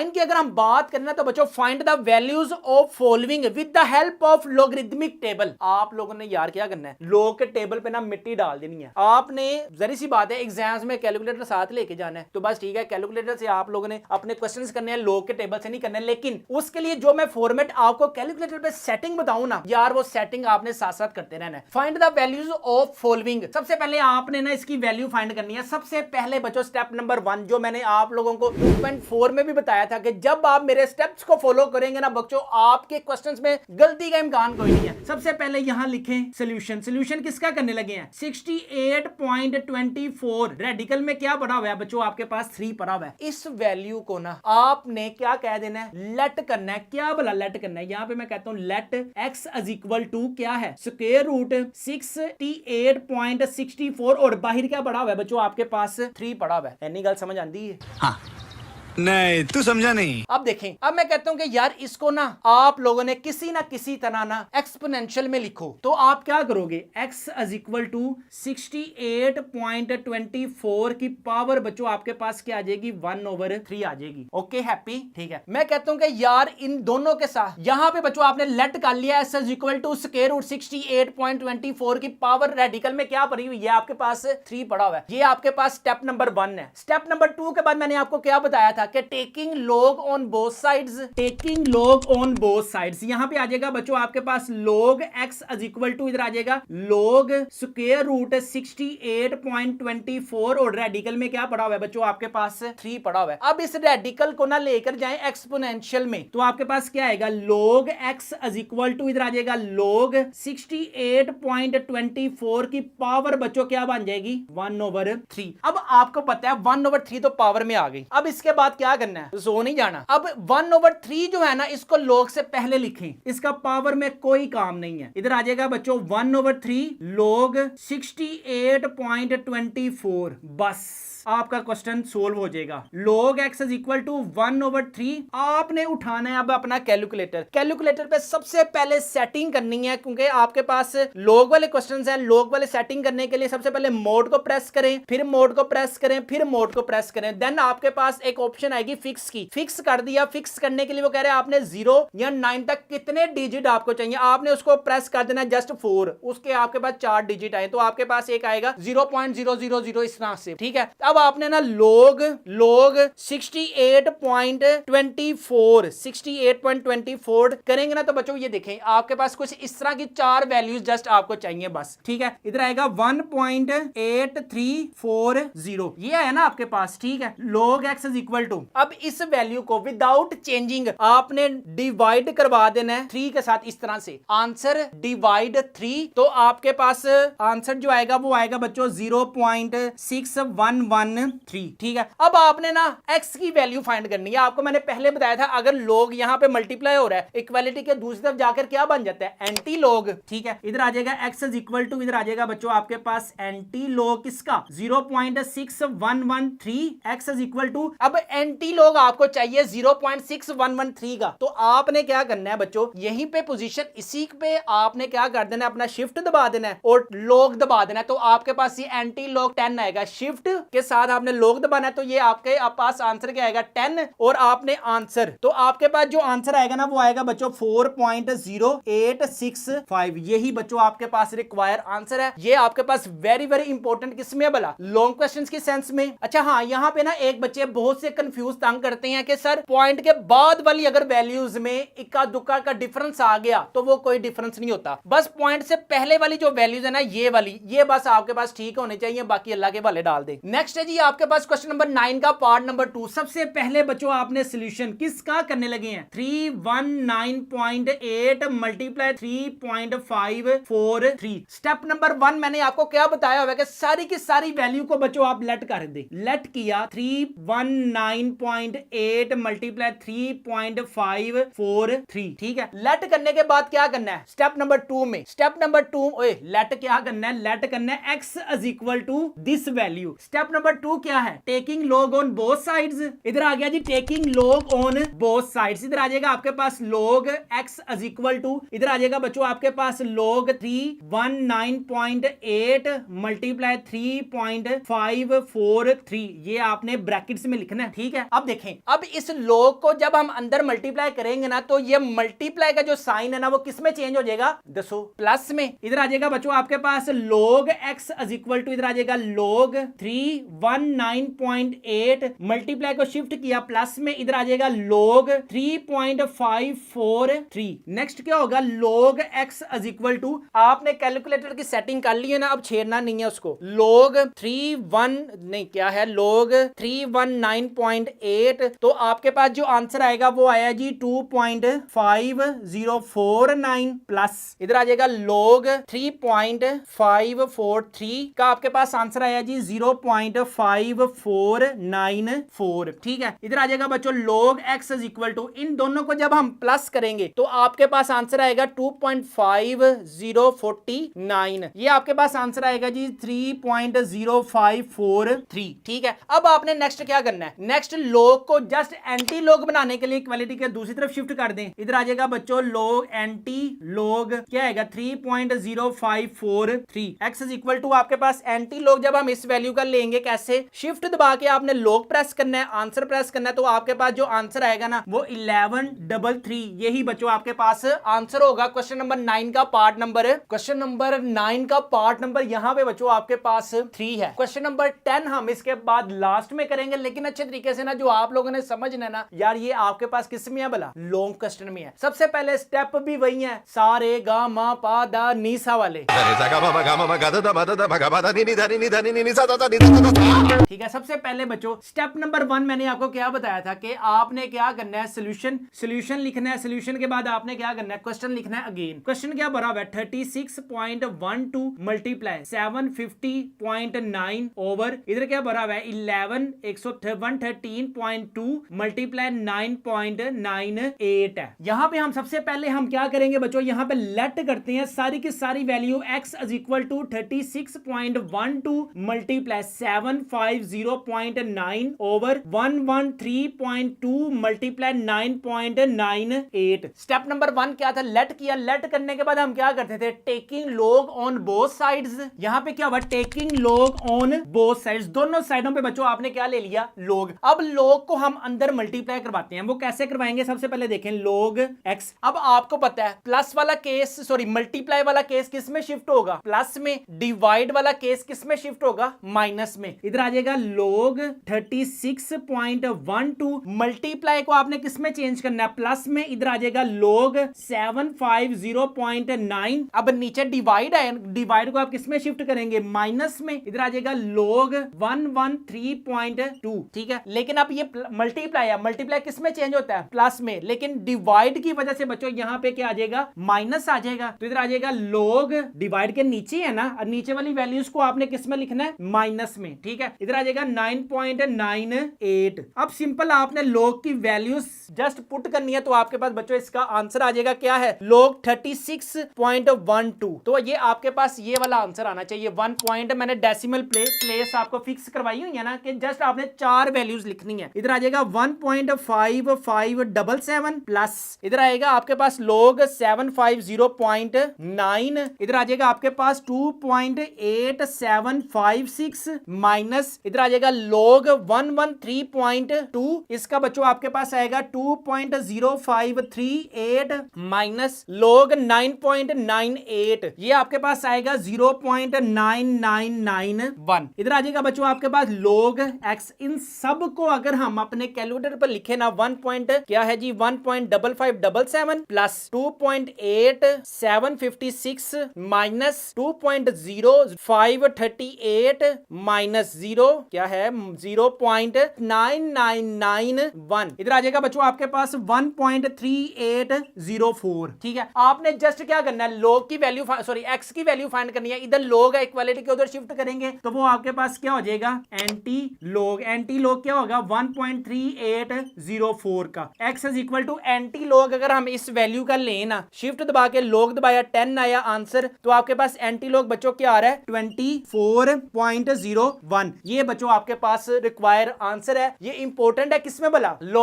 इनकी अगर हम बात करें ना तो बच्चों find the values of following with the help of logarithmic table. आप लोगों ने यार क्या करना है, लॉग के टेबल पे ना मिट्टी डाल देनी है। आपने जरी सी बात है एग्जाम्स में कैलकुलेटर साथ लेके जाना है तो बस ठीक है, कैलकुलेटर से आप लोगों ने अपने क्वेश्चंस करने हैं, लॉग के टेबल से नहीं करने। लेकिन उसके लिए जो मैं फॉर्मेट आपको कैलकुलेटर पे सेटिंग बताऊं ना यार, वो सेटिंग आपने साथ साथ करते रहना है। Find the values of following, सबसे पहले आपने ना इसकी वैल्यू फाइंड करनी है। सबसे पहले बच्चों स्टेप नंबर 1 जो मैंने आप लोगों को 2.4 में भी बताया था कि जब आप मेरे स्टेप्स को फॉलो करेंगे ना बच्चों, आपके क्वेश्चंस में गलती का इम्कान कोई नहीं है। सबसे पहले यहां लिखें सोल्यूशन। सोल्यूशन किसका करने लगे हैं, 68.24 रेडिकल में क्या पड़ा हुआ है बच्चों, आपके पास 3 पड़ा हुआ है। इस वैल्यू को ना आपने क्या कह देना है, लेट करना है। क्या भला लेट करना है, यहां पे मैं कहता हूं let x is equal to क्या है, स्क्वायर रूट 68.64 और बाहर क्या पड़ा हुआ है बच्चों, आपके पास 3 पड़ा हुआ है। एनी गल समझ आंदी है? हाँ नहीं तू समझा नहीं। अब देखें, अब मैं कहता हूं कि यार इसको ना आप लोगों ने किसी ना किसी तरह ना एक्सपोनेंशियल में लिखो। तो आप क्या करोगे, x इज इक्वल टू 68.24 की पावर बच्चों आपके पास क्या आ जाएगी, 1/3 आ जाएगी। ओके हैप्पी, ठीक है। मैं कहता हूं कि यार इन दोनों के साथ यहां पे बच्चों आपने लेट कर लिया, s is equal to square root 68.24 की पावर रेडिकल में क्या पड़ी हुई है, आपके पास 3 पड़ा हुआ है। ये आपके पास स्टेप नंबर 1 है। स्टेप नंबर 2 के बाद मैंने आपको क्या बताया था कि taking log on both sides, taking log on both sides, यहां पे आ जाएगा बच्चों आपके पास log x is equal to इधर आ जाएगा log स्क्वायर रूट 68.24 और रेडिकल में क्या पड़ा हुआ है बच्चों, आपके पास 3 पड़ा हुआ है। अब इस रेडिकल को ना लेकर जाएं एक्सपोनेंशियल में तो आपके पास क्या आएगा, log x is equal to इधर आ जाएगा log 68.24 की पावर बच्चों क्या बन जाएगी, 1/3। अब आपको पता है 1/3 तो पावर में आ गई। अब इसके बाद क्या करना है, सो नहीं जाना। अब 1/3 जो है ना इसको log से पहले लिखें, इसका पावर में कोई काम नहीं है। इधर आ जाएगा बच्चों 1/3 log 68.24, बस आपका क्वेश्चन सोल्व हो जाएगा। log x is equal to 1/3 आपने उठाना है अब अपना कैलकुलेटर। कैलकुलेटर पे सबसे पहले सेटिंग करनी है क्योंकि आपके पास log वाले क्वेश्चंस हैं। log वाले सेटिंग करने के लिए सबसे पहले मोड को प्रेस करें, फिर मोड को प्रेस करें, फिर मोड को प्रेस करें। देन आपके पास एक ऑप्शन आएगी फिक्स की, फिक्स कर दिया। फिक्स करने के लिए वो कह रहे हैं आपने 0 या 9 तक कितने डिजिट आपको चाहिए, आपने उसको प्रेस कर देना जस्ट 4, उसके आपके पास 4 डिजिट आए तो आपके पास एक आएगा 0.000 इस तरह से, ठीक है। अब आपने ना log 68.24 करेंगे ना तो बच्चों ये देखें आपके पास कुछ इस तरह की 4 वैल्यूज जस्ट आपको चाहिए बस, ठीक है। इधर आएगा 1.8340 ये है ना आपके पास, ठीक है। log x is equal to, अब इस वैल्यू को विदाउट चेंजिंग आपने डिवाइड करवा देना है 3 के साथ इस तरह से, आंसर डिवाइड 3 तो आपके पास आंसर जो आएगा वो आएगा बच्चों 0.6113, ठीक है। अब आपने ना x की वैल्यू फाइंड करनी है। आपको मैंने पहले बताया था अगर log यहां पे मल्टीप्लाई हो रहा है इक्वालिटी के दूसरी तरफ जाकर क्या बन जाता है, एंटी log, ठीक है। इधर आ जाएगा x इज इक्वल टू, इधर आ जाएगा बच्चों आपके पास एंटी log किसका 0.6113 x इज इक्वल टू, अब एंटी log आपको चाहिए 0.6113 का। तो आपने क्या करना है बच्चों, यहीं पे पोजीशन इसी पे आपने क्या कर देना है, अपना शिफ्ट दबा देना है और log दबा देना है। तो आपके पास ये एंटी log 10 आएगा, शिफ्ट के साथ आपने log दबाना है तो ये आपके पास आंसर क्या आएगा 10 और आपने आंसर, तो आपके पास जो आंसर आएगा ना वो आएगा बच्चों 4.0865। यही बच्चों आपके पास रिक्वायर आंसर है। ये आपके पास वेरी वेरी इंपॉर्टेंट किसमें भला, लॉन्ग क्वेश्चंस की सेंस में। अच्छा हाँ, यहाँ पे ना एक बच्चे बहुत से कंफ्यूज तंग करते हैं कि सर पॉइंट के बाद वाली अगर वैल्यूज में इक्का दुक्का का डिफरेंस आ गया तो वो कोई डिफरेंस नहीं होता, बस पॉइंट से पहले वाली जो वैल्यूज है ना ये वाली, ये बस आपके पास ठीक होने चाहिए, बाकी अल्लाह के भले डाल दे। नेक्स्ट है जी आपके पास क्वेश्चन नंबर 9 का पार्ट नंबर 2। सबसे पहले बच्चों आपने सोल्यूशन किसका करने लगे हैं, 319.8 मल्टीप्लाई 3.543। स्टेप नंबर 1 मैंने आपको क्या बताया हुआ कि सारी की सारी वैल्यू को बच्चों आप लेट कर दे। लेट किया 319.8 मल्टीप्लाई 3.543, ठीक है। लेट करने के बाद क्या करना है स्टेप नंबर 2 में, स्टेप नंबर 2 लेट क्या करना है, लेट करना है x is equal to this value. Step number 2 क्या है, taking log on both sides. इधर आ गया जी taking log on both sides. इधर आ जाएगा आपके पास log x is equal to, इधर आ जाएगा बच्चों आपके पास log 319.8 मल्टीप्लाई 3.543। ये आपने ब्रैकेट्स में लिखना है, ठीक ठीक है, अब देखें, अब इस log को जब हम अंदर मल्टीप्लाई करेंगे ना तो ये मल्टीप्लाई का जो साइन है ना वो किस में चेंज हो जाएगा, दसो प्लस में। इधर आ जाएगा बच्चों आपके पास log x is equal to, इधर आ जाएगा log 319.8, मल्टीप्लाई को शिफ्ट किया प्लस में, इधर आ जाएगा log 3.543। नेक्स्ट क्या होगा, log x is equal to, आपने कैलकुलेटर की सेटिंग कर ली है ना, अब छेड़ना नहीं है उसको, log 319.8, तो आपके पास जो आंसर आएगा वो आया जी 2.5049 प्लस, इधर आ जाएगा log 3.543 का आपके पास आंसर आया जी 0.5494। ठीक है, इधर आ जाएगा बच्चों log x is equal to, इन दोनों को जब हम प्लस करेंगे तो आपके पास आंसर आएगा 2.5049, ये आपके पास आंसर आएगा जी 3.0543। ठीक है, अब आपने नेक्स्ट क्या करना है, नेक्स्ट log को जस्ट एंटी log बनाने के लिए इक्वालिटी के दूसरी तरफ शिफ्ट कर दें, इधर आ जाएगा बच्चों log एंटी log क्या आएगा 3.0543, x इज इक्वल टू, आपके पास एंटी log जब हम इस वैल्यू का लेंगे कैसे, शिफ्ट दबा के आपने log प्रेस करना है, आंसर प्रेस करना है, तो आपके पास जो आंसर आएगा ना वो 1133, यही बच्चों आपके पास आंसर होगा क्वेश्चन नंबर 9 का पार्ट नंबर, क्वेश्चन नंबर 9 का पार्ट नंबर यहां पे बच्चों आपके पास 3 है। क्वेश्चन नंबर 10 हम इसके बाद लास्ट में करेंगे, लेकिन अच्छे तरीके से ना जो आप लोगों ने समझना है ना यार, ये आपके पास किस में है भला, लॉन्ग क्वेश्चन में है। सबसे पहले स्टेप भी वही है, सारे गा मा पा दा नी सा वाले, ठीक है। सबसे पहले बच्चों स्टेप नंबर 1 मैंने आपको क्या बताया था कि आपने क्या करना है, सॉल्यूशन लिखना है, सॉल्यूशन के बाद आपने क्या करना है, क्वेश्चन लिखना है अगेन। क्वेश्चन क्या भरा हुआ है, 36.12 मल्टीप्लाई 750.9 ओवर, इधर क्या भरा हुआ है 113.2 मल्टीप्लाई 9.98 है। यहां पे हम सबसे पहले हम क्या करेंगे बच्चों, यहां पे लेट करते हैं सारी की सारी value, x is equal to 36.12 multiply 750.9 over 113.2 multiply 9.98। Step number 1 क्या था, लेट किया, लेट करने के बाद हम क्या करते थे, taking log on both sides, यहां पे क्या हुआ, taking log on both sides, दोनों साइडों पे बच्चों आपने क्या ले लिया, log। अब log को हम अंदर मल्टीप्लाई करवाते हैं, वो कैसे करवाएंगे, सबसे पहले देखें log x। अब आपको पता है प्लस वाला केस, सॉरी मल्टीप्लाई वाला केस किस में शिफ्ट होगा, प्लस में, डिवाइड वाला केस किस में शिफ्ट होगा, माइनस में। इधर आ जाएगा log 36.12 मल्टीप्लाई को आपने किस में चेंज करना है, प्लस में, इधर आ जाएगा log 750.9, अब नीचे डिवाइड है, डिवाइड को आप किस में शिफ्ट करेंगे, माइनस में, इधर आ जाएगा log 113.2। ठीक है, लेकिन अब ये मल्टीप्लाई है, मल्टीप्लाई किस में चेंज होता है, प्लस में, लेकिन डिवाइड की वजह से बच्चों यहां पे क्या आ जाएगा, माइनस आ जाएगा, तो इधर आ जाएगा log, डिवाइड के नीचे है ना, और नीचे वाली वैल्यूज को आपने किस में लिखना है, माइनस में। ठीक है, इधर आ जाएगा 9.98। अब सिंपल आपने log की वैल्यूज जस्ट पुट करनी है, तो आपके पास बच्चों इसका आंसर आ जाएगा क्या है, log 36.12, तो ये आपके पास ये वाला आंसर आना चाहिए। 1 पॉइंट मैंने डेसिमल प्लेस आपको फिक्स करवाई हुई है ना, कि जस्ट आपने 4 वैल्यूज लिखनी है। इधर आ जाएगा 1.5577 प्लस, इधर आएगा आपके पास log 750.9, इधर आ जाएगा आपके पास 2.8756 माइनस, इधर आ जाएगा log 113.2, इसका बच्चों आपके पास आएगा 2.0538 माइनस log 9.98, ये आपके पास आएगा 0.9991। इधर आ जाएगा बच्चों आपके पास log x। इन सब को अगर हम अपने कैलकुलेटर पर लिखे ना, 1 पॉइंट क्या है जी, 1.5577 प्लस 2.8756 माइनस 2.0538 माइनस 0 क्या है 0.9991। इधर आ जाएगा बच्चों आपके पास 1.3804। ठीक है, आपने जस्ट क्या करना है, log की वैल्यू, सॉरी x की वैल्यू फाइंड करनी है, इधर log है, इक्वालिटी के उधर शिफ्ट करेंगे तो वो आपके पास क्या हो जाएगा, एंटी log क्या होगा 1.3804 का, x is equal to anti log, अगर हम इस वैल्यू का लें ना, शिफ्ट दबा के log दबाया 10 आया आंसर, तो आपके पास एंटी log बच्चों क्या आ रहा है 24.01। ये बच्चों आपके पास रिक्वायर आंसर है, ये इंपॉर्टेंट है किसमें भला, log